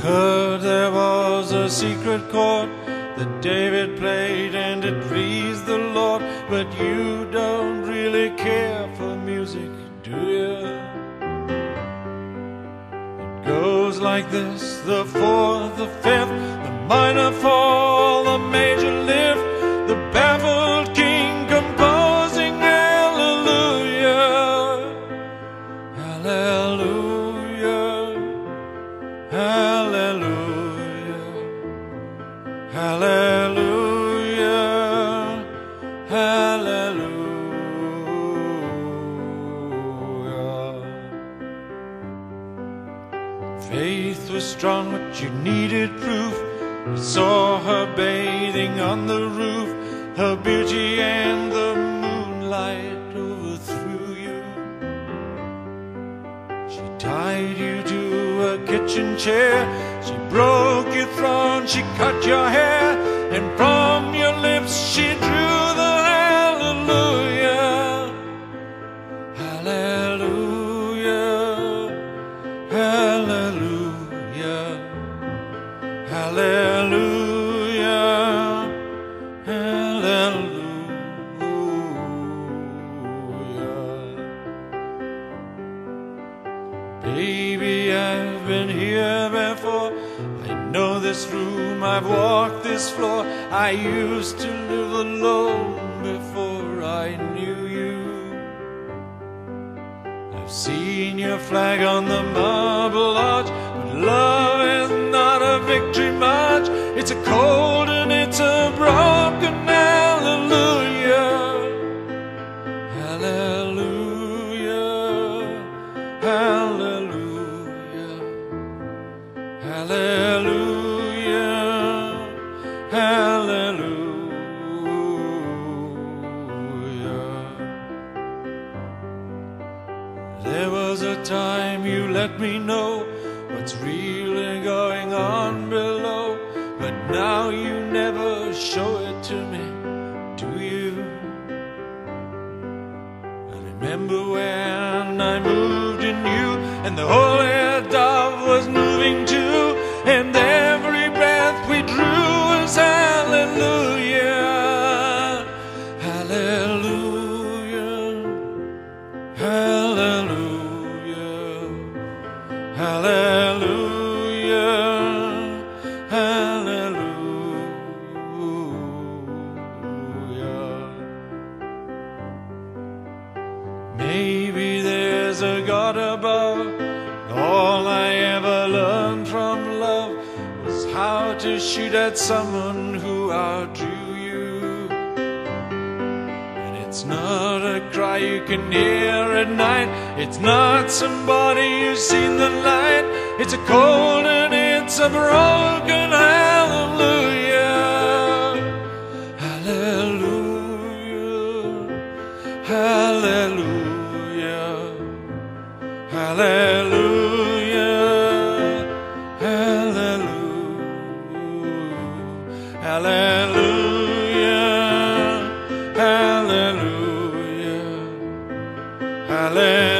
Heard there was a secret chord that David played and it pleased the Lord. But you don't really care for music, do you? It goes like this: the fourth, the fifth, the minor fall, the major lift, the baffled king composing hallelujah, hallelujah, hallelujah, hallelujah, hallelujah. Faith was strong, but you needed proof. You saw her bathing on the roof. Her beauty and the moonlight overthrew you. She tied you to a kitchen chair. She broke your throne, she cut your hair, and from your lips she drew the hallelujah, hallelujah, hallelujah, hallelujah, hallelujah. Baby, I've been here before. I know this room, I've walked this floor. I used to live alone before I knew you. I've seen your flag on the marble arch, but love is not a victory march. It's a cold and it's a broken hallelujah, hallelujah, hallelujah, hallelujah, hallelujah. There was a time you let me know what's really going on below, but now you never show it to me, do you? I remember when I moved in you, and the holy dove was moving too, and every breath we drew was hallelujah, hallelujah, hallelujah, hallelujah, hallelujah. Maybe there's a God above. All I ever learned from love was how to shoot at someone who outdrew you. And it's not a cry you can hear at night. It's not somebody who's seen the light. It's a cold and it's a broken hallelujah, hallelujah, hallelujah, hallelujah, hallelujah, hallelujah, hallelujah, hallelujah.